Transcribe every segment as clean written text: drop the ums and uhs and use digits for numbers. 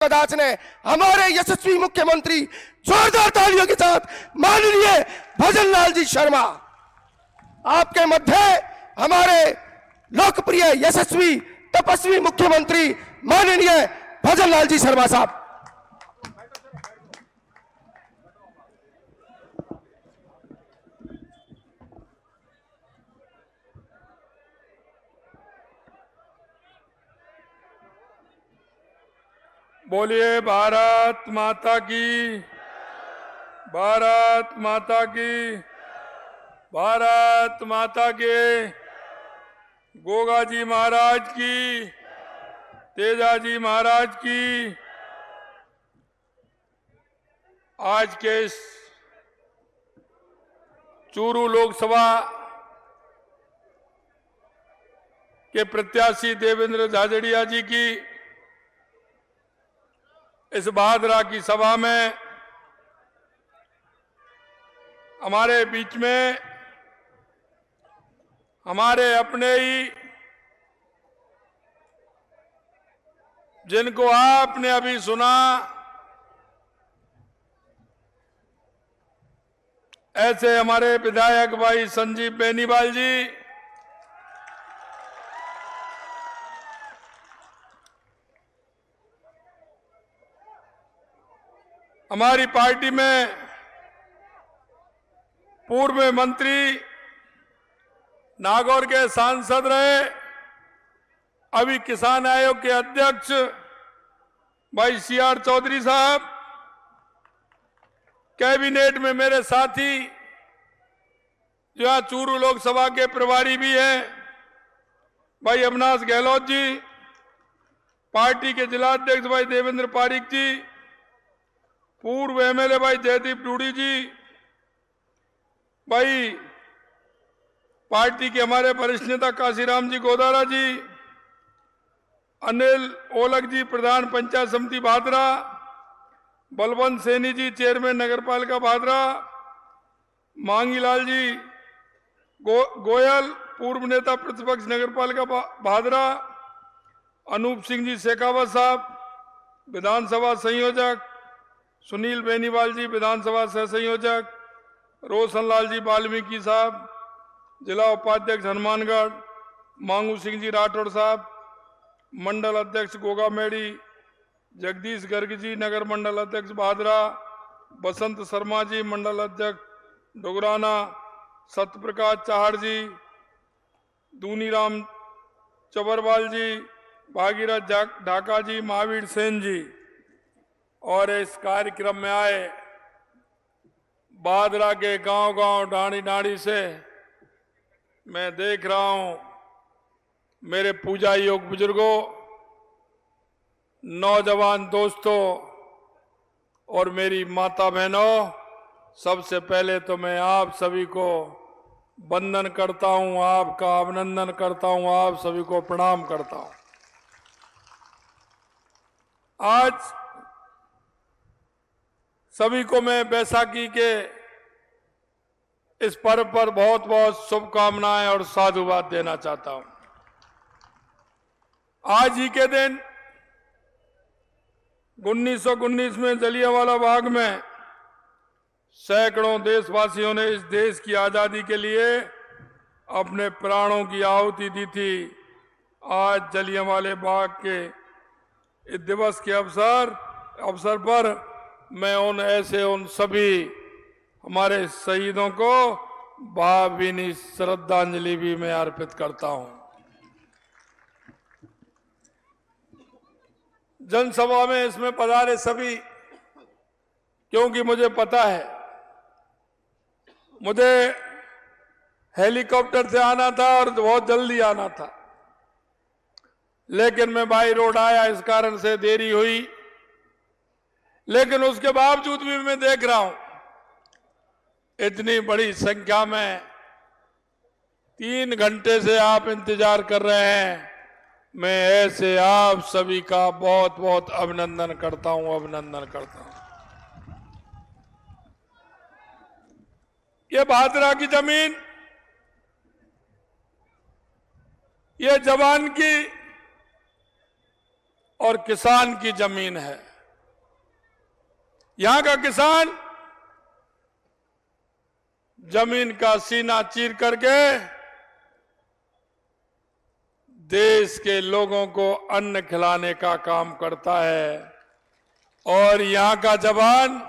दास ने हमारे यशस्वी मुख्यमंत्री जोरदार तालियों के साथ माननीय भजनलाल जी शर्मा, आपके मध्य हमारे लोकप्रिय यशस्वी तपस्वी मुख्यमंत्री माननीय भजनलाल जी शर्मा साहब। बोलिए भारत माता की, भारत माता की, भारत माता के। गोगा जी महाराज की, तेजा जी महाराज की। आज के इस चूरू लोकसभा के प्रत्याशी देवेंद्र झाझड़िया जी की इस भादरा की सभा में हमारे बीच में हमारे अपने ही, जिनको आपने अभी सुना, ऐसे हमारे विधायक भाई संजीव बेनीवाल जी, हमारी पार्टी में पूर्व मंत्री, नागौर के सांसद रहे, अभी किसान आयोग के अध्यक्ष भाई सीआर चौधरी साहब, कैबिनेट में मेरे साथी जो यहाँ चूरू लोकसभा के प्रभारी भी हैं भाई अविनाश गहलोत जी, पार्टी के जिलाध्यक्ष भाई देवेंद्र पारीक जी, पूर्व एमएलए भाई जयदीप डूडी जी, भाई पार्टी के हमारे वरिष्ठ नेता काशीराम जी गोदारा जी, अनिल ओलक जी प्रधान पंचायत समिति भादरा, बलवंत सैनी जी चेयरमैन नगरपालिका भादरा, मांगीलाल जी गोयल पूर्व नेता प्रतिपक्ष नगरपालिका भादरा, अनूप सिंह जी शेखावत साहब विधानसभा संयोजक, सुनील बेनीवाल जी विधानसभा सह संयोजक, रोशनलाल जी वाल्मीकि साहब जिला उपाध्यक्ष हनुमानगढ़, मांगू सिंह जी राठौड़ साहब मंडल अध्यक्ष गोगा मेड़ी, जगदीश गर्ग जी नगर मंडल अध्यक्ष भादरा, बसंत शर्मा जी मंडल अध्यक्ष डुगराना, सत्यप्रकाश चाहड़ जी, दूनीराम चबरवाल जी, भागीरथ ढाका जी, महावीर सेन जी, और इस कार्यक्रम में आए भादरा के गांव-गांव डांडी डांडी से मैं देख रहा हूं मेरे पूजा योग बुजुर्गों, नौजवान दोस्तों और मेरी माता बहनों, सबसे पहले तो मैं आप सभी को वंदन करता हूं, आपका अभिनंदन करता हूं, आप सभी को प्रणाम करता हूं। आज सभी को मैं बैसाखी के इस पर्व पर बहुत बहुत शुभकामनाएं और साधुवाद देना चाहता हूं। आज ही के दिन 1919 में जलियांवाला बाग में सैकड़ों देशवासियों ने इस देश की आजादी के लिए अपने प्राणों की आहुति दी थी। आज जलियांवाले बाग के इस दिवस के अवसर पर मैं उन सभी हमारे शहीदों को भावभीनी श्रद्धांजलि भी मैं अर्पित करता हूं। जनसभा में इसमें पधारे सभी, क्योंकि मुझे पता है मुझे हेलीकॉप्टर से आना था और बहुत जल्दी आना था, लेकिन मैं बाई रोड आया, इस कारण से देरी हुई। लेकिन उसके बावजूद भी मैं देख रहा हूं इतनी बड़ी संख्या में 3 घंटे से आप इंतजार कर रहे हैं। मैं ऐसे आप सभी का बहुत बहुत अभिनंदन करता हूं। ये भादरा की जमीन, ये जवान की और किसान की जमीन है। यहां का किसान जमीन का सीना चीर करके देश के लोगों को अन्न खिलाने का काम करता है। और यहां का जवान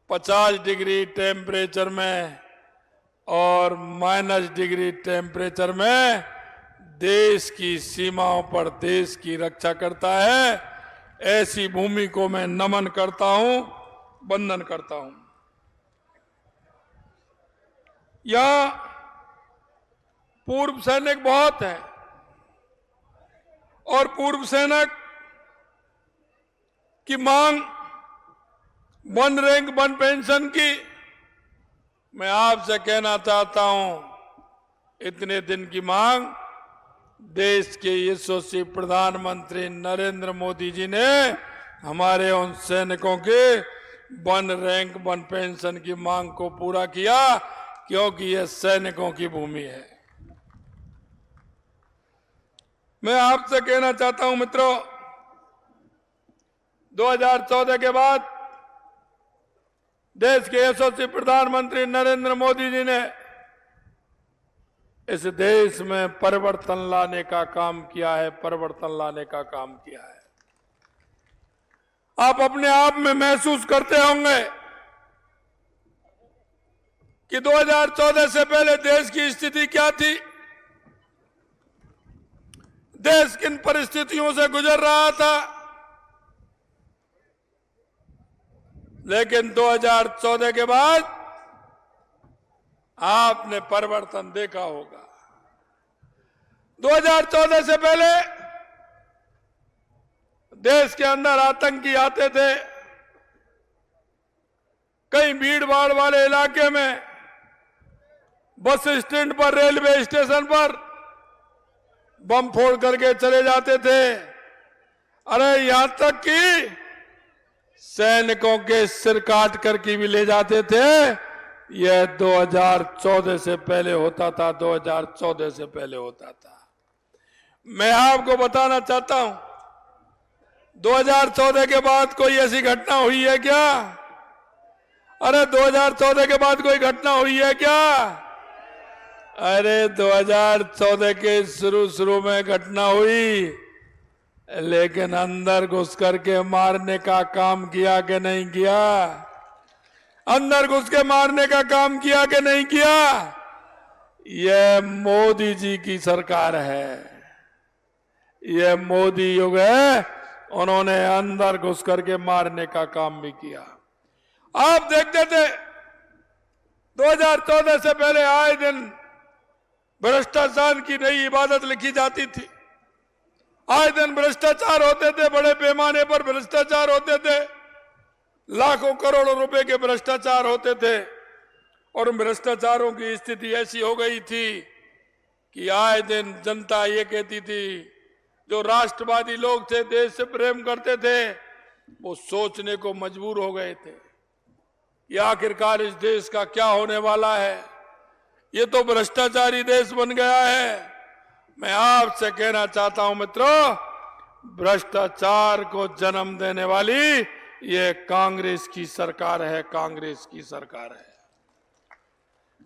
50 डिग्री टेम्परेचर में और -डिग्री टेम्परेचर में देश की सीमाओं पर देश की रक्षा करता है। ऐसी भूमि को मैं नमन करता हूं, वंदन करता हूं। यहां पूर्व सैनिक बहुत हैं और पूर्व सैनिक की मांग 1 रैंक 1 पेंशन की मैं आपसे कहना चाहता हूं, इतने दिन की मांग देश के यशस्वी प्रधानमंत्री नरेंद्र मोदी जी ने हमारे उन सैनिकों के 1 रैंक 1 पेंशन की मांग को पूरा किया, क्योंकि यह सैनिकों की भूमि है। मैं आपसे कहना चाहता हूं मित्रों, 2014 के बाद देश के यशस्वी प्रधानमंत्री नरेंद्र मोदी जी ने इस देश में परिवर्तन लाने का काम किया है, परिवर्तन लाने का काम किया है। आप अपने आप में महसूस करते होंगे कि 2014 से पहले देश की स्थिति क्या थी, देश किन परिस्थितियों से गुजर रहा था। लेकिन 2014 के बाद आपने परिवर्तन देखा होगा। 2014 से पहले देश के अंदर आतंकी आते थे, कई भीड़ भाड़ वाले इलाके में, बस स्टैंड पर, रेलवे स्टेशन पर बम फोड़ करके चले जाते थे। अरे यहां तक कि सैनिकों के सिर काट करके भी ले जाते थे। यह 2014 से पहले होता था, 2014 से पहले होता था। मैं आपको बताना चाहता हूं, 2014 के बाद कोई ऐसी घटना हुई है क्या? अरे 2014 के बाद कोई घटना हुई है क्या? अरे 2014 के शुरू में घटना हुई, लेकिन अंदर घुस करके मारने का काम किया कि नहीं किया? अंदर घुस के मारने का काम किया कि नहीं किया? यह मोदी जी की सरकार है, यह मोदी युग है। उन्होंने अंदर घुस करके मारने का काम भी किया। आप देखते थे 2014 से पहले आए दिन भ्रष्टाचार की नई इबादत लिखी जाती थी। आए दिन भ्रष्टाचार होते थे, बड़े पैमाने पर भ्रष्टाचार होते थे, लाखों करोड़ों रुपए के भ्रष्टाचार होते थे। और उन भ्रष्टाचारों की स्थिति ऐसी हो गई थी कि आए दिन जनता ये कहती थी, जो राष्ट्रवादी लोग थे, देश से प्रेम करते थे, वो सोचने को मजबूर हो गए थे कि आखिरकार इस देश का क्या होने वाला है। ये तो भ्रष्टाचारी देश बन गया है। मैं आपसे कहना चाहता हूं मित्रों, भ्रष्टाचार को जन्म देने वाली ये कांग्रेस की सरकार है, कांग्रेस की सरकार है।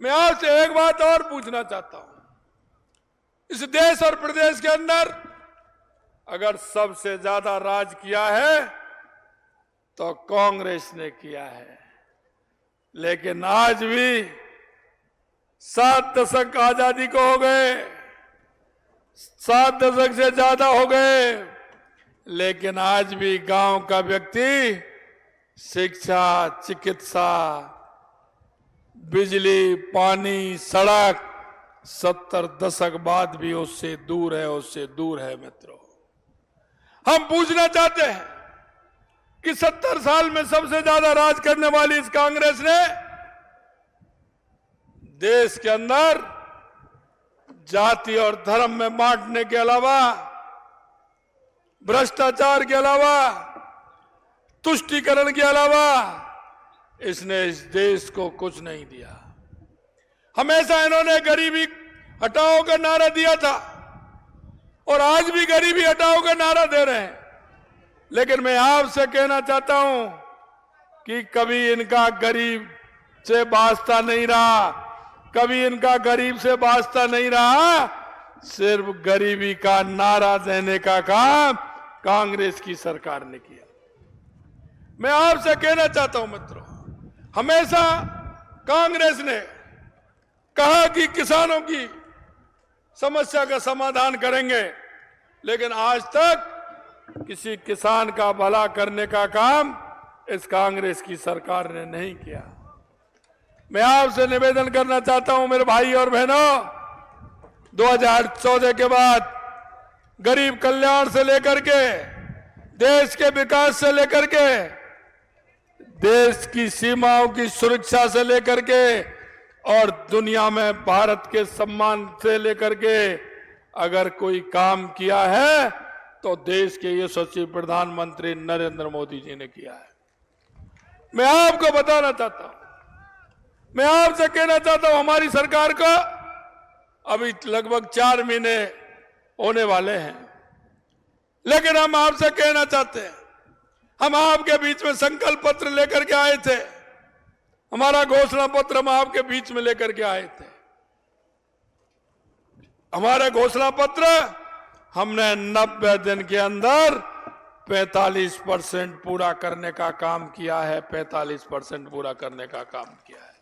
मैं आपसे एक बात और पूछना चाहता हूं, इस देश और प्रदेश के अंदर अगर सबसे ज्यादा राज किया है तो कांग्रेस ने किया है। लेकिन आज भी 7 दशक आजादी को हो गए, 7 दशक से ज्यादा हो गए, लेकिन आज भी गांव का व्यक्ति शिक्षा, चिकित्सा, बिजली, पानी, सड़क 70 दशक बाद भी उससे दूर है, उससे दूर है। मित्रों, हम पूछना चाहते हैं कि 70 साल में सबसे ज्यादा राज करने वाली इस कांग्रेस ने देश के अंदर जाति और धर्म में बांटने के अलावा, भ्रष्टाचार के अलावा, तुष्टीकरण के अलावा इसने इस देश को कुछ नहीं दिया। हमेशा इन्होंने गरीबी हटाओ का नारा दिया था और आज भी गरीबी हटाओ का नारा दे रहे हैं। लेकिन मैं आपसे कहना चाहता हूं कि कभी इनका गरीब से वास्ता नहीं रहा, कभी इनका गरीब से वास्ता नहीं रहा। सिर्फ गरीबी का नारा देने का काम कांग्रेस की सरकार ने किया। मैं आपसे कहना चाहता हूं मित्रों, हमेशा कांग्रेस ने कहा कि किसानों की समस्या का समाधान करेंगे, लेकिन आज तक किसी किसान का भला करने का काम इस कांग्रेस की सरकार ने नहीं किया। मैं आपसे निवेदन करना चाहता हूं मेरे भाई और बहनों, 2014 के बाद गरीब कल्याण से लेकर के देश के विकास से लेकर के देश की सीमाओं की सुरक्षा से लेकर के और दुनिया में भारत के सम्मान से लेकर के अगर कोई काम किया है तो देश के यशस्वी प्रधानमंत्री नरेंद्र मोदी जी ने किया है। मैं आपको बताना चाहता हूं, मैं आपसे कहना चाहता हूं, हमारी सरकार को अभी लगभग 4 महीने होने वाले हैं, लेकिन हम आपसे कहना चाहते हैं, हम आपके बीच में संकल्प पत्र लेकर के आए थे, हमारा घोषणा पत्र हम आपके बीच में लेकर के आए थे। हमारा घोषणा पत्र हमने 90 दिन के अंदर 45% पूरा करने का काम किया है, 45% पूरा करने का काम किया है।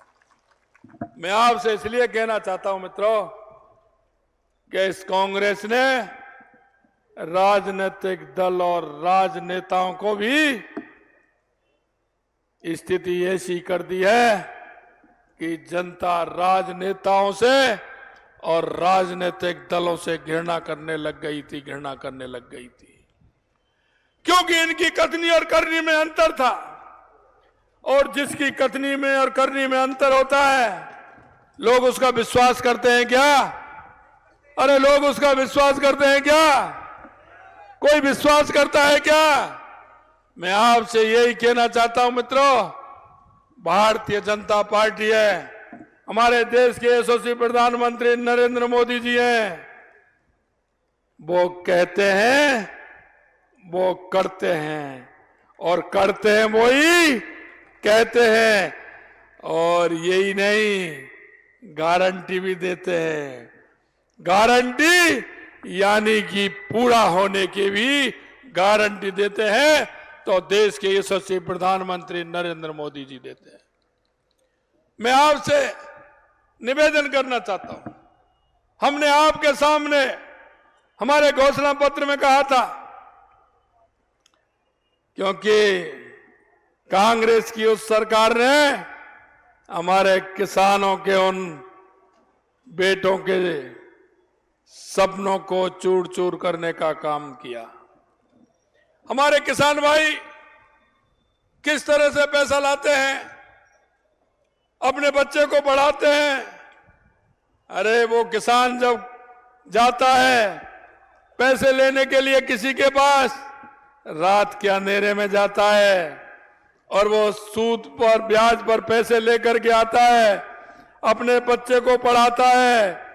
मैं आपसे इसलिए कहना चाहता हूं मित्रों कि इस कांग्रेस ने राजनीतिक दल और राजनेताओं को भी स्थिति ऐसी कर दी है कि जनता राजनेताओं से और राजनीतिक दलों से घृणा करने लग गई थी, क्योंकि इनकी कथनी और करनी में अंतर था। और जिसकी कथनी में और करनी में अंतर होता है, लोग उसका विश्वास करते हैं क्या? अरे लोग उसका विश्वास करते हैं क्या? कोई विश्वास करता है क्या? मैं आपसे यही कहना चाहता हूं मित्रों, भारतीय जनता पार्टी है, हमारे देश के यशस्वी प्रधानमंत्री नरेंद्र मोदी जी हैं, वो कहते हैं वो करते हैं, और करते हैं वो ही कहते हैं, और यही नहीं गारंटी भी देते हैं। गारंटी यानी कि पूरा होने की भी गारंटी देते हैं, तो देश के यशस्वी प्रधानमंत्री नरेंद्र मोदी जी देते हैं। मैं आपसे निवेदन करना चाहता हूं, हमने आपके सामने हमारे घोषणा पत्र में कहा था, क्योंकि कांग्रेस की उस सरकार ने हमारे किसानों के उन बेटों के सपनों को चूर चूर करने का काम किया। हमारे किसान भाई किस तरह से पैसा लाते हैं, अपने बच्चे को पढ़ाते हैं। अरे वो किसान जब जाता है पैसे लेने के लिए किसी के पास, रात के अंधेरे में जाता है और वो सूद पर ब्याज पर पैसे लेकर के आता है, अपने बच्चे को पढ़ाता है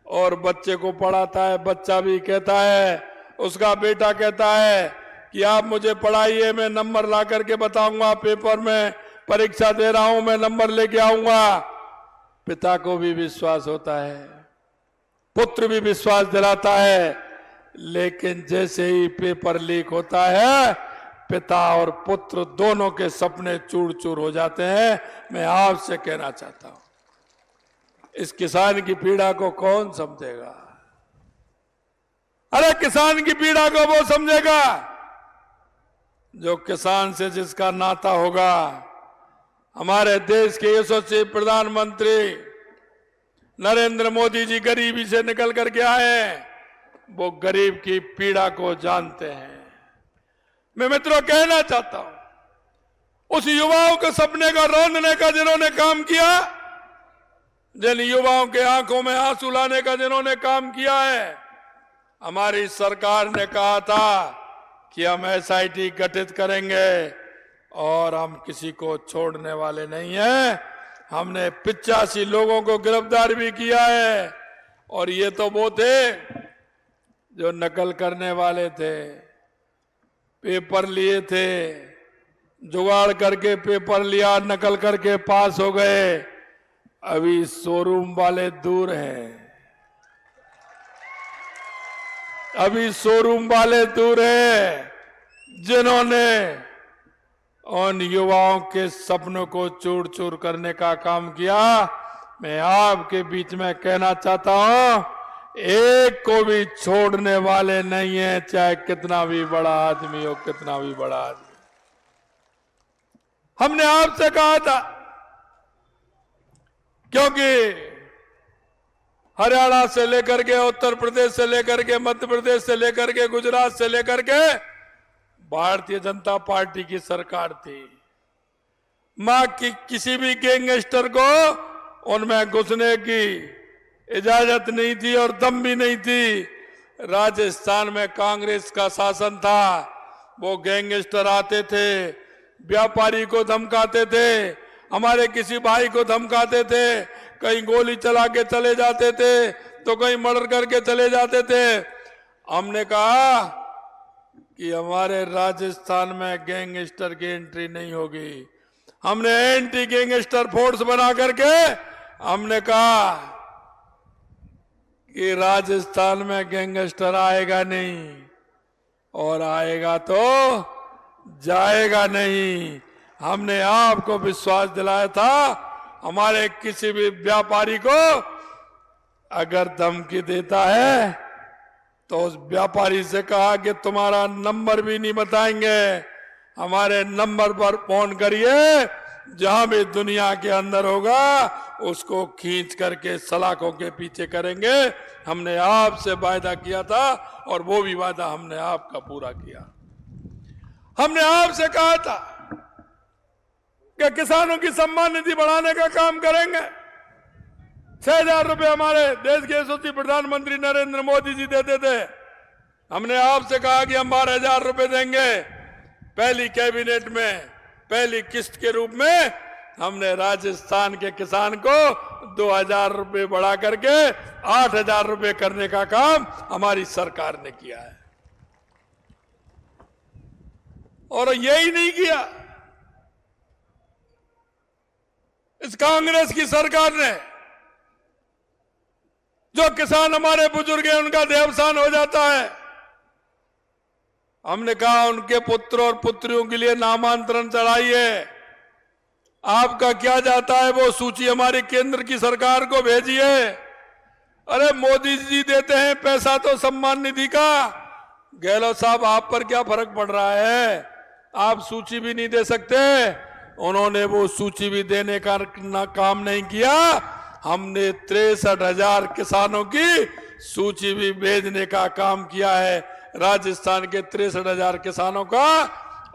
और बच्चे को पढ़ाता है। बच्चा भी कहता है, उसका बेटा कहता है कि आप मुझे पढ़ाइए, मैं नंबर ला करके बताऊंगा, पेपर में परीक्षा दे रहा हूं, मैं नंबर लेके आऊंगा। पिता को भी विश्वास होता है, पुत्र भी विश्वास दिलाता है, लेकिन जैसे ही पेपर लीक होता है, पिता और पुत्र दोनों के सपने चूर चूर हो जाते हैं। मैं आपसे कहना चाहता हूं, इस किसान की पीड़ा को कौन समझेगा? अरे किसान की पीड़ा को वो समझेगा जो किसान से जिसका नाता होगा। हमारे देश के यशस्वी प्रधानमंत्री नरेंद्र मोदी जी गरीबी से निकल करके आए, वो गरीब की पीड़ा को जानते हैं। मैं मित्रों कहना चाहता हूं, उस युवाओं के सपने का रौंदने का जिन्होंने काम किया, जिन युवाओं के आंखों में आंसू लाने का जिन्होंने काम किया है, हमारी सरकार ने कहा था कि हम एसआईटी गठित करेंगे और हम किसी को छोड़ने वाले नहीं हैं। हमने 85 लोगों को गिरफ्तार भी किया है, और ये तो वो थे जो नकल करने वाले थे, पेपर लिए थे, जुगाड़ करके पेपर लिया, नकल करके पास हो गए। अभी शोरूम वाले दूर हैं, अभी शोरूम वाले दूर हैं, जिन्होंने उन युवाओं के सपनों को चूर चूर करने का काम किया। मैं आपके बीच में कहना चाहता हूं, एक को भी छोड़ने वाले नहीं है, चाहे कितना भी बड़ा आदमी हो, कितना भी बड़ा आदमी। हमने आपसे कहा था, क्योंकि हरियाणा से लेकर के, उत्तर प्रदेश से लेकर के, मध्य प्रदेश से लेकर के, गुजरात से लेकर के भारतीय जनता पार्टी की सरकार थी। मां की किसी भी गैंगस्टर को उनमें घुसने की इजाजत नहीं थी और दम भी नहीं थी। राजस्थान में कांग्रेस का शासन था, वो गैंगस्टर आते थे, व्यापारी को धमकाते थे, हमारे किसी भाई को धमकाते थे, कहीं गोली चला के चले जाते थे तो कहीं मर्डर करके चले जाते थे। हमने कहा कि हमारे राजस्थान में गैंगस्टर की एंट्री नहीं होगी। हमने एंटी गैंगस्टर फोर्स बना करके हमने कहा कि राजस्थान में गैंगस्टर आएगा नहीं, और आएगा तो जाएगा नहीं। हमने आपको विश्वास दिलाया था। हमारे किसी भी व्यापारी को अगर धमकी देता है तो उस व्यापारी से कहा कि तुम्हारा नंबर भी नहीं बताएंगे, हमारे नंबर पर फोन करिए, जहां भी दुनिया के अंदर होगा उसको खींच करके सलाखों के पीछे करेंगे। हमने आपसे वायदा किया था और वो भी वायदा हमने आपका पूरा किया। हमने आपसे कहा था कि किसानों की सम्मान निधि बढ़ाने का काम करेंगे। 6,000 रुपए हमारे देश के यशस्वी प्रधानमंत्री नरेंद्र मोदी जी देते थे। हमने आपसे कहा कि हम 12,000 रुपए देंगे। पहली कैबिनेट में पहली किस्त के रूप में हमने राजस्थान के किसान को 2,000 रुपए बढ़ा करके 8,000 रुपए करने का काम हमारी सरकार ने किया है। और यही नहीं किया, इस कांग्रेस की सरकार ने, जो किसान हमारे बुजुर्ग हैं उनका देवसान हो जाता है, हमने कहा उनके पुत्र और पुत्रियों के लिए नामांतरण चढ़ाइए। आपका क्या जाता है वो सूची हमारी केंद्र की सरकार को भेजिए। अरे मोदी जी देते हैं पैसा तो सम्मान निधि का, गहलोत साहब आप पर क्या फर्क पड़ रहा है? आप सूची भी नहीं दे सकते। उन्होंने वो सूची भी देने का काम नहीं किया। हमने 63,000 किसानों की सूची भी भेजने का काम किया है, राजस्थान के 63,000 किसानों का,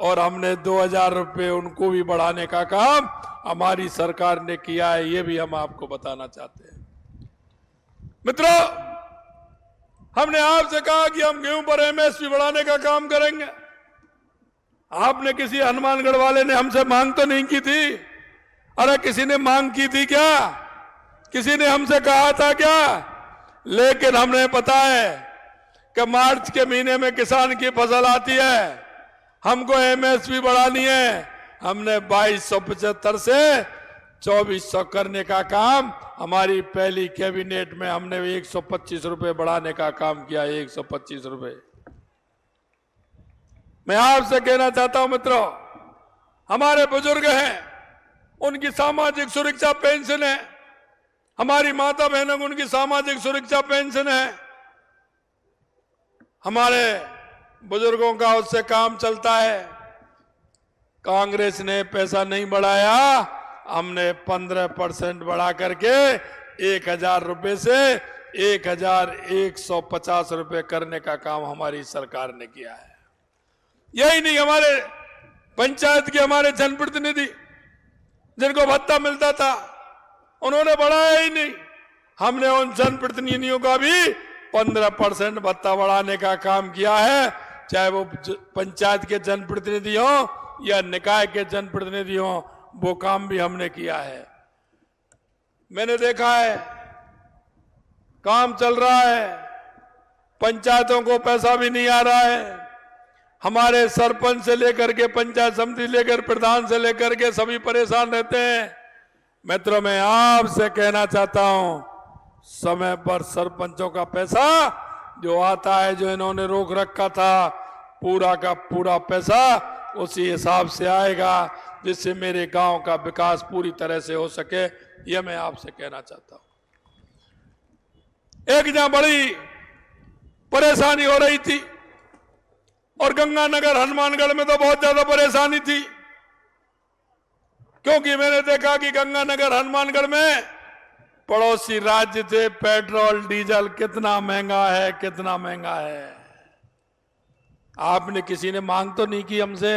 और हमने 2,000 रुपए उनको भी बढ़ाने का काम हमारी सरकार ने किया है। ये भी हम आपको बताना चाहते हैं। मित्रों, हमने आपसे कहा कि हम गेहूं पर एमएसपी बढ़ाने का काम करेंगे। आपने किसी हनुमानगढ़ वाले ने हमसे मांग तो नहीं की थी? अरे किसी ने मांग की थी क्या? किसी ने हमसे कहा था क्या? लेकिन हमने पता है कि मार्च के महीने में किसान की फसल आती है, हमको एमएसपी बढ़ानी है। हमने 2275 से 2400 करने का काम हमारी पहली कैबिनेट में हमने 125 रुपए बढ़ाने का काम किया। 125 रुपए। मैं आपसे कहना चाहता हूं मित्रों, हमारे बुजुर्ग हैं, उनकी सामाजिक सुरक्षा पेंशन है, हमारी माता बहनों को उनकी सामाजिक सुरक्षा पेंशन है। हमारे बुजुर्गों का उससे काम चलता है। कांग्रेस ने पैसा नहीं बढ़ाया, हमने 15% बढ़ा करके 1,000 रुपए से 1,150 रुपए करने का काम हमारी सरकार ने किया है। यही नहीं, हमारे पंचायत के हमारे जनप्रतिनिधि जिनको भत्ता मिलता था उन्होंने बढ़ाया ही नहीं। हमने उन जनप्रतिनिधियों का भी 15% भत्ता बढ़ाने का काम किया है, चाहे वो पंचायत के जनप्रतिनिधि हो या निकाय के जनप्रतिनिधि हो, वो काम भी हमने किया है। मैंने देखा है काम चल रहा है, पंचायतों को पैसा भी नहीं आ रहा है। हमारे सरपंच से लेकर के पंचायत समिति लेकर प्रधान से लेकर के सभी परेशान रहते हैं। मित्रों, मैं आपसे कहना चाहता हूं, समय पर सरपंचों का पैसा जो आता है, जो इन्होंने रोक रखा था, पूरा का पूरा पैसा उसी हिसाब से आएगा, जिससे मेरे गांव का विकास पूरी तरह से हो सके। यह मैं आपसे कहना चाहता हूं। एक जहां बड़ी परेशानी हो रही थी, और गंगानगर हनुमानगढ़ में तो बहुत ज्यादा परेशानी थी, क्योंकि मैंने देखा कि गंगानगर हनुमानगढ़ में पड़ोसी राज्य थे, पेट्रोल डीजल कितना महंगा है, कितना महंगा है। आपने किसी ने मांग तो नहीं की हमसे,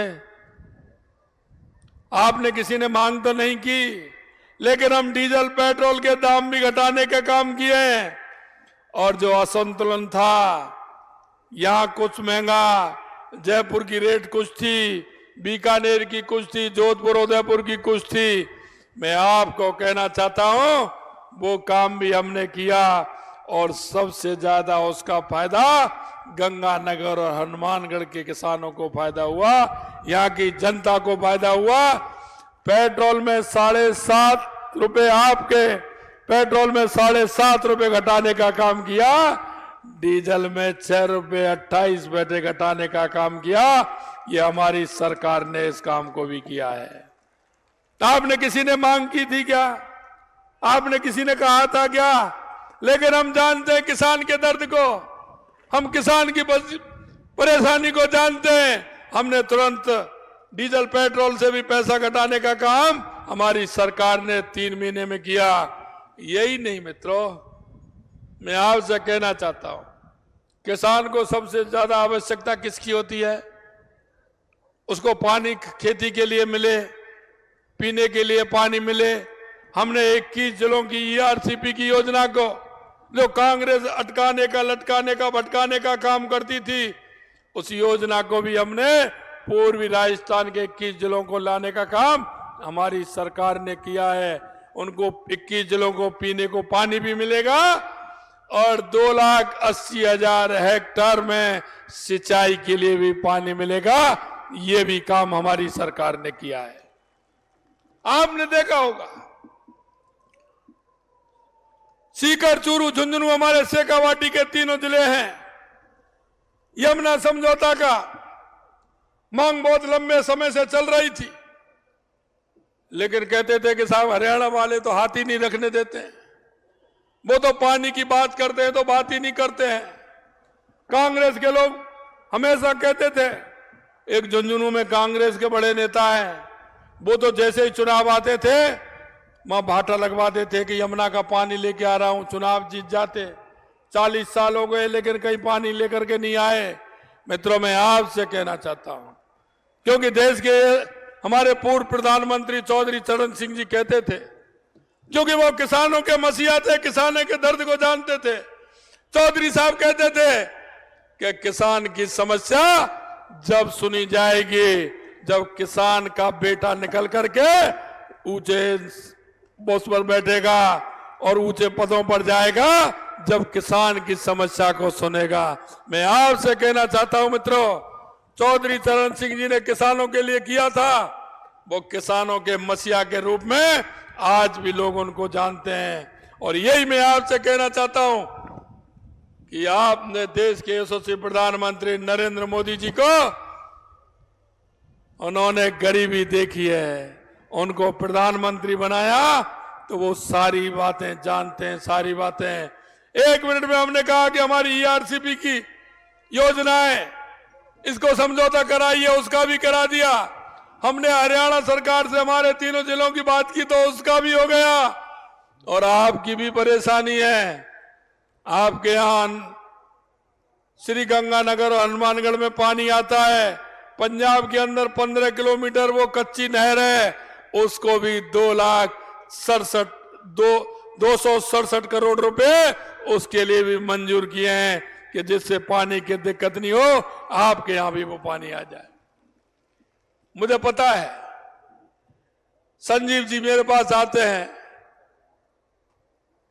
आपने किसी ने मांग तो नहीं की, लेकिन हम डीजल पेट्रोल के दाम भी घटाने का काम किए। और जो असंतुलन था, यहां कुछ महंगा, जयपुर की रेट कुछ थी, बीकानेर की कुछ थी, जोधपुर उदयपुर की कुछ थी। मैं आपको कहना चाहता हूं, वो काम भी हमने किया, और सबसे ज्यादा उसका फायदा गंगानगर और हनुमानगढ़ के किसानों को फायदा हुआ, यहाँ की जनता को फायदा हुआ। पेट्रोल में 7.5 रुपए, आपके पेट्रोल में 7.5 रुपए घटाने का काम किया, डीजल में 6 रुपए 28 पैसे घटाने का काम किया। ये हमारी सरकार ने इस काम को भी किया है। आपने किसी ने मांग की थी क्या? आपने किसी ने कहा था क्या? लेकिन हम जानते हैं किसान के दर्द को, हम किसान की परेशानी को जानते हैं। हमने तुरंत डीजल पेट्रोल से भी पैसा घटाने का काम हमारी सरकार ने 3 महीने में किया। यही नहीं मित्रों, मैं आपसे कहना चाहता हूं, किसान को सबसे ज्यादा आवश्यकता किसकी होती है? उसको पानी खेती के लिए मिले, पीने के लिए पानी मिले। हमने 21 जिलों की ईआरसीपी की योजना को, जो कांग्रेस अटकाने का, लटकाने का, भटकाने का काम करती थी, उस योजना को भी हमने पूर्वी राजस्थान के 21 जिलों को लाने का काम हमारी सरकार ने किया है। उनको 21 जिलों को पीने को पानी भी मिलेगा, और 2,80,000 हेक्टेयर में सिंचाई के लिए भी पानी मिलेगा। ये भी काम हमारी सरकार ने किया है। आपने देखा होगा, सीकर, चूरू, झुंझुनू हमारे शेखावाटी के तीनों जिले हैं। यमुना समझौता का मांग बहुत लंबे समय से चल रही थी, लेकिन कहते थे कि साहब हरियाणा वाले तो हाथ ही नहीं रखने देते हैं, वो तो पानी की बात करते हैं तो बात ही नहीं करते हैं। कांग्रेस के लोग हमेशा कहते थे, एक झुंझुनू में कांग्रेस के बड़े नेता हैं, वो तो जैसे ही चुनाव आते थे वहां भाटा लगवाते थे कि यमुना का पानी लेके आ रहा हूं, चुनाव जीत जाते। 40 साल हो गए लेकिन कहीं पानी लेकर के नहीं आए। मित्रों, मैं आपसे कहना चाहता हूं, क्योंकि देश के हमारे पूर्व प्रधानमंत्री चौधरी चरण सिंह जी कहते थे, क्योंकि वो किसानों के मसीहा थे, किसानों के दर्द को जानते थे। चौधरी साहब कहते थे कि किसान की समस्या जब सुनी जाएगी, जब किसान का बेटा निकल करके ऊंचे पोस्ट पर बैठेगा और ऊंचे पदों पर जाएगा, जब किसान की समस्या को सुनेगा। मैं आपसे कहना चाहता हूं मित्रों, चौधरी चरण सिंह जी ने किसानों के लिए किया था, वो किसानों के मसीहा के रूप में आज भी लोग उनको जानते हैं। और यही मैं आपसे कहना चाहता हूं कि आपने देश के यशस्वी प्रधानमंत्री नरेंद्र मोदी जी को, उन्होंने गरीबी देखी है, उनको प्रधानमंत्री बनाया तो वो सारी बातें जानते हैं, सारी बातें। 1 मिनट में हमने कहा कि हमारी ईआरसीपी की योजना है, इसको समझौता कराइए, उसका भी करा दिया। हमने हरियाणा सरकार से हमारे तीनों जिलों की बात की तो उसका भी हो गया। और आपकी भी परेशानी है, आपके यहां श्री गंगानगर और हनुमानगढ़ में पानी आता है, पंजाब के अंदर 15 किलोमीटर वो कच्ची नहर है, उसको भी 267 करोड़ रुपए उसके लिए भी मंजूर किए हैं कि जिससे पानी की दिक्कत नहीं हो, आपके यहां भी वो पानी आ जाए। मुझे पता है संजीव जी मेरे पास आते हैं,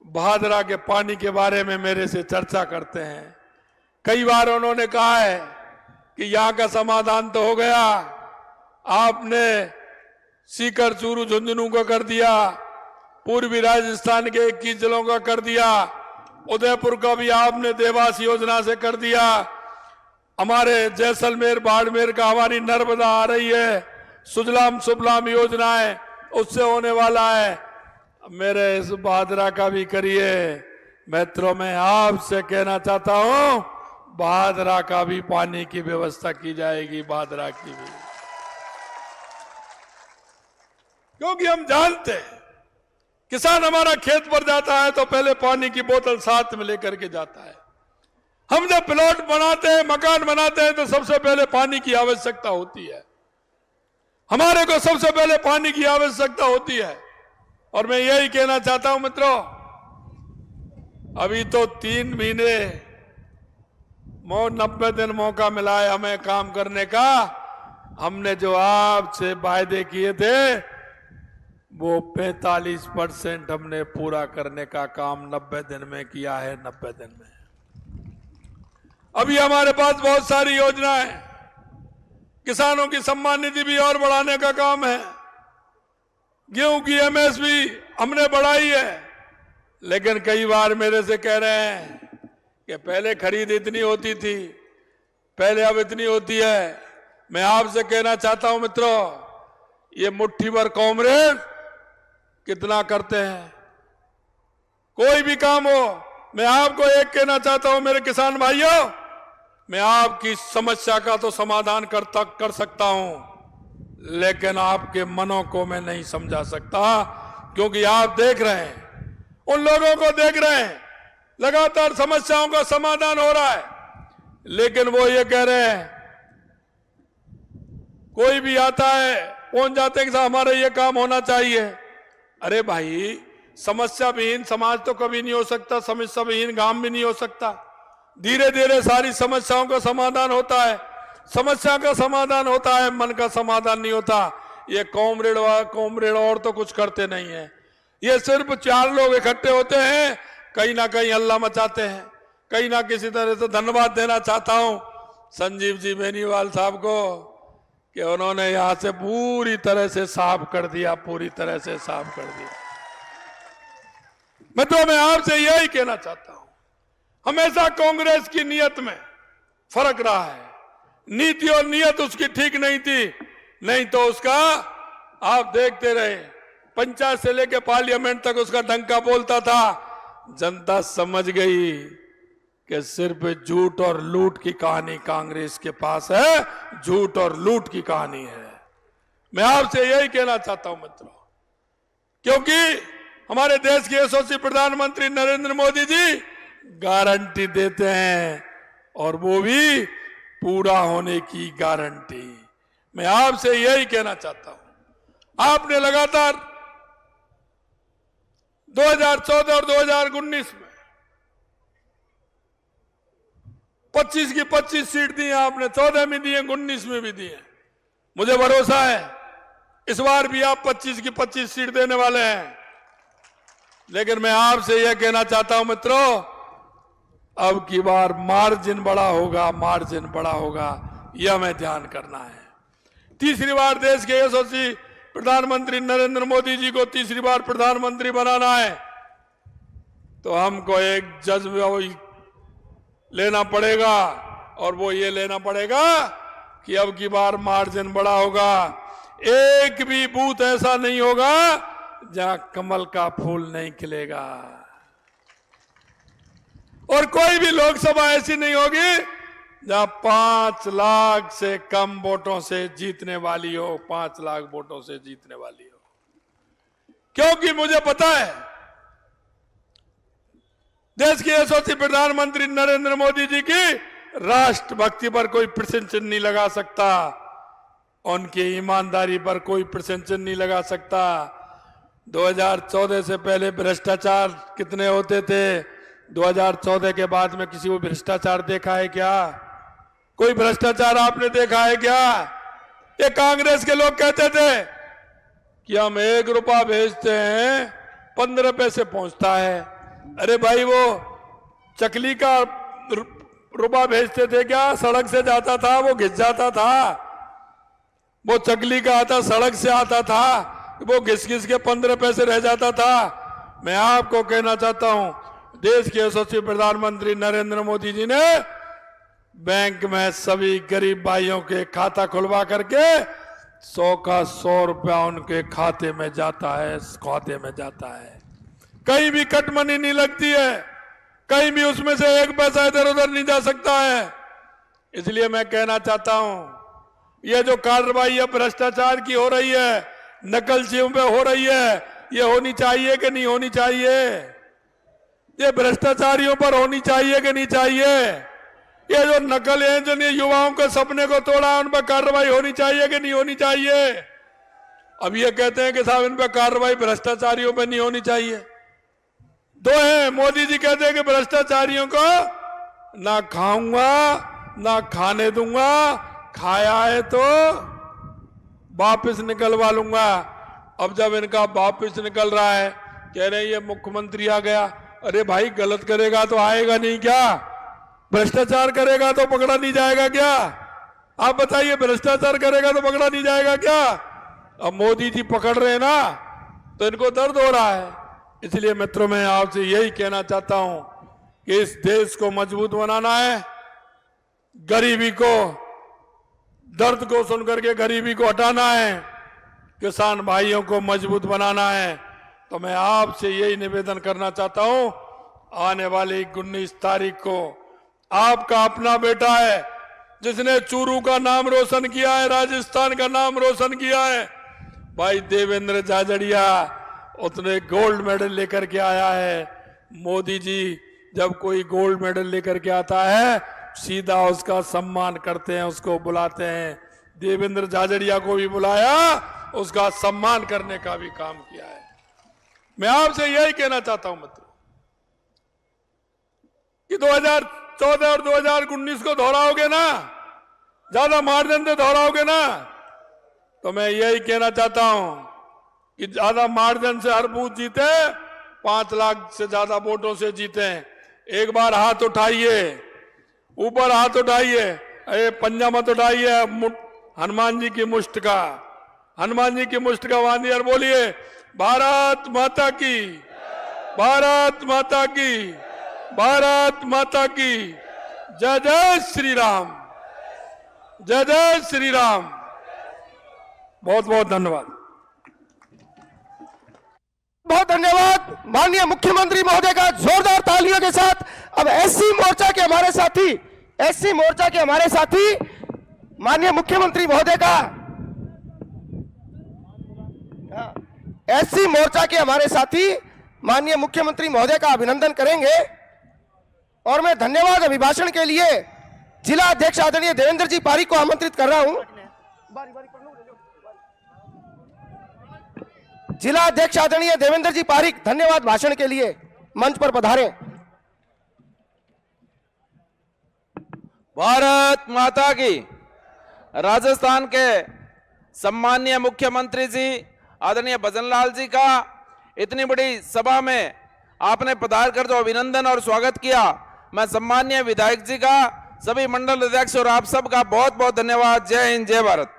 भादरा के पानी के बारे में मेरे से चर्चा करते हैं। कई बार उन्होंने कहा है कि यहाँ का समाधान तो हो गया, आपने सीकर, चूरू, झुंझुनू को कर दिया, पूर्वी राजस्थान के 21 जिलों का कर दिया, उदयपुर का भी आपने देवास योजना से कर दिया, हमारे जैसलमेर, बाड़मेर का, हमारी नर्मदा आ रही है, सुजलाम सुफलाम योजना है, उससे होने वाला है। मेरे इस भादरा का भी करिए। मित्रों, मैं आपसे कहना चाहता हूं, भादरा का भी पानी की व्यवस्था की जाएगी, भादरा की भी, क्योंकि हम जानते हैं किसान हमारा खेत पर जाता है तो पहले पानी की बोतल साथ में लेकर के जाता है। हम जब प्लॉट बनाते हैं, मकान बनाते हैं, तो सबसे पहले पानी की आवश्यकता होती है, हमारे को सबसे पहले पानी की आवश्यकता होती है। और मैं यही कहना चाहता हूं मित्रों, अभी तो 3 महीने 90 दिन मौका मिला है हमें काम करने का। हमने जो आपसे वायदे किए थे वो 45% हमने पूरा करने का काम 90 दिन में किया है, 90 दिन में। अभी हमारे पास बहुत सारी योजनाएं, किसानों की सम्मान निधि भी और बढ़ाने का काम है, गेहूं की एमएसपी हमने बढ़ाई है। लेकिन कई बार मेरे से कह रहे हैं कि पहले खरीद इतनी होती थी, पहले अब इतनी होती है। मैं आपसे कहना चाहता हूं मित्रों, ये मुट्ठी भर कॉमरेड कितना करते हैं, कोई भी काम हो। मैं आपको एक कहना चाहता हूं मेरे किसान भाइयों, मैं आपकी समस्या का तो समाधान कर सकता हूं, लेकिन आपके मनों को मैं नहीं समझा सकता, क्योंकि आप देख रहे हैं, उन लोगों को देख रहे हैं, लगातार समस्याओं का समाधान हो रहा है, लेकिन वो ये कह रहे हैं, कोई भी आता है पहुंच जाते हैं कि हमारा ये काम होना चाहिए। अरे भाई, समस्या विहीन समाज तो कभी नहीं हो सकता, समस्या विहीन गांव भी नहीं हो सकता। धीरे धीरे सारी समस्याओं का समाधान होता है, समस्या का समाधान होता है, मन का समाधान नहीं होता। ये कॉमरेड और तो कुछ करते नहीं है, ये सिर्फ 4 लोग इकट्ठे होते हैं, कहीं ना कहीं हल्ला मचाते हैं। कहीं ना किसी तरह से धन्यवाद देना चाहता हूं संजीव जी बेनीवाल साहब को कि उन्होंने यहां से पूरी तरह से साफ कर दिया, पूरी तरह से साफ कर दिया। मैं आपसे यही कहना चाहता हूं, हमेशा कांग्रेस की नीयत में फर्क रहा है, नीति और नीयत उसकी ठीक नहीं थी, नहीं तो उसका आप देखते रहे, पंचायत से लेकर पार्लियामेंट तक उसका डंका बोलता था। जनता समझ गई कि सिर्फ झूठ और लूट की कहानी कांग्रेस के पास है, झूठ और लूट की कहानी है। मैं आपसे यही कहना चाहता हूं मित्रों, क्योंकि हमारे देश के यशस्वी प्रधानमंत्री नरेंद्र मोदी जी गारंटी देते हैं, और वो भी पूरा होने की गारंटी। मैं आपसे यही कहना चाहता हूं, आपने लगातार 2014 और 2019 में 25 की 25 सीट दी है आपने, 14 में दी है, 19 में भी दी है। मुझे भरोसा है इस बार भी आप 25 की 25 सीट देने वाले हैं। लेकिन मैं आपसे यह कहना चाहता हूं मित्रों, अब की बार मार्जिन बड़ा होगा, मार्जिन बड़ा होगा, यह हमें ध्यान करना है। तीसरी बार देश के यशस्वी प्रधानमंत्री नरेंद्र मोदी जी को तीसरी बार प्रधानमंत्री बनाना है, तो हमको एक जज्बा लेना पड़ेगा, और वो ये लेना पड़ेगा कि अब की बार मार्जिन बड़ा होगा। एक भी बूथ ऐसा नहीं होगा जहां कमल का फूल नहीं खिलेगा, और कोई भी लोकसभा ऐसी नहीं होगी जहां 5 लाख से कम वोटों से जीतने वाली हो, 5 लाख वोटों से जीतने वाली हो। क्योंकि मुझे पता है देश के यशस्वी प्रधानमंत्री नरेंद्र मोदी जी की राष्ट्रभक्ति पर कोई प्रश्न चिन्ह नहीं लगा सकता, उनकी ईमानदारी पर कोई प्रश्न चिन्ह नहीं लगा सकता। 2014 से पहले भ्रष्टाचार कितने होते थे, 2014 के बाद में किसी को भ्रष्टाचार देखा है क्या? कोई भ्रष्टाचार आपने देखा है क्या? ये कांग्रेस के लोग कहते थे कि हम 1 रुपया भेजते हैं 15 पैसे पहुंचता है। अरे भाई, वो चकली का रुपया भेजते थे क्या? सड़क से जाता था, वो घिस जाता था। वो चकली का आता, सड़क से आता था, वो घिस घिस के 15 पैसे रह जाता था। मैं आपको कहना चाहता हूं, देश के यशस्वी प्रधानमंत्री नरेंद्र मोदी जी ने बैंक में सभी गरीब भाइयों के खाता खुलवा करके 100 का 100 रुपया उनके खाते में जाता है, खाते में जाता है। कहीं भी कट मनी नहीं लगती है, कहीं भी उसमें से एक पैसा इधर उधर नहीं जा सकता है। इसलिए मैं कहना चाहता हूं, ये जो कार्रवाई अब भ्रष्टाचार की हो रही है, नकलचियों पे हो रही है, ये होनी चाहिए कि नहीं होनी चाहिए? ये भ्रष्टाचारियों पर होनी चाहिए कि नहीं चाहिए? ये जो नकल है, जो युवाओं के सपने को तोड़ा, उन पर कार्रवाई होनी चाहिए कि नहीं होनी चाहिए? अब ये कहते हैं कि साहब इन पर कार्रवाई भ्रष्टाचारियों पर नहीं होनी चाहिए। दो है, मोदी जी कहते हैं कि भ्रष्टाचारियों को ना खाऊंगा ना खाने दूंगा, खाया है तो वापिस निकलवा लूंगा। अब जब इनका वापिस निकल रहा है, कह रहे हैं ये मुख्यमंत्री आ गया। अरे भाई, गलत करेगा तो आएगा नहीं क्या? भ्रष्टाचार करेगा तो पकड़ा नहीं जाएगा क्या? आप बताइए, भ्रष्टाचार करेगा तो पकड़ा नहीं जाएगा क्या? अब मोदी जी पकड़ रहे हैं ना, तो इनको दर्द हो रहा है। इसलिए मित्रों, मैं आपसे यही कहना चाहता हूं कि इस देश को मजबूत बनाना है, गरीबी को, दर्द को सुनकर के गरीबी को हटाना है, किसान भाइयों को मजबूत बनाना है। तो मैं आपसे यही निवेदन करना चाहता हूं, आने वाली 19 तारीख को आपका अपना बेटा है, जिसने चूरू का नाम रोशन किया है, राजस्थान का नाम रोशन किया है, भाई देवेंद्र झाझड़िया, उसने गोल्ड मेडल लेकर के आया है। मोदी जी जब कोई गोल्ड मेडल लेकर के आता है, सीधा उसका सम्मान करते हैं, उसको बुलाते हैं। देवेंद्र झाझड़िया को भी बुलाया, उसका सम्मान करने का भी काम किया है। मैं आपसे यही कहना चाहता हूं मित्रों कि 2014 और 2019 को दोहराओगे ना, ज्यादा मार्जिन से दोहराओगे ना, तो मैं यही कहना चाहता हूं कि ज्यादा मार्जिन से हर बूथ जीते, 5 लाख से ज्यादा वोटों से जीते। एक बार हाथ उठाइए, ऊपर हाथ उठाइए, अरे पंजा मत उठाइए, हनुमान जी की मुष्ट का, हनुमान जी की मुष्ट का बांधिए और बोलिए, भारत माता की, भारत माता की, भारत माता की, जय जय श्री राम, जय जय श्री राम। बहुत बहुत धन्यवाद। बहुत धन्यवाद माननीय मुख्यमंत्री महोदय का जोरदार तालियों के साथ। अब एससी मोर्चा के हमारे साथी, एससी मोर्चा के हमारे साथी माननीय मुख्यमंत्री महोदय का, एससी मोर्चा के हमारे साथी माननीय मुख्यमंत्री महोदय का अभिनंदन करेंगे। और मैं धन्यवाद अभिभाषण के लिए जिला अध्यक्ष आदरणीय देवेंद्र जी पारीक को आमंत्रित कर रहा हूं। जिला अध्यक्ष आदरणीय देवेंद्र जी पारीक धन्यवाद भाषण के लिए मंच पर पधारें। भारत माता की। राजस्थान के सम्मानीय मुख्यमंत्री जी आदरणीय भजनलाल जी का इतनी बड़ी सभा में आपने पधार कर जो अभिनंदन और स्वागत किया, मैं सम्मानीय विधायक जी का, सभी मंडल अध्यक्ष और आप सबका बहुत बहुत धन्यवाद। जय हिंद, जय भारत।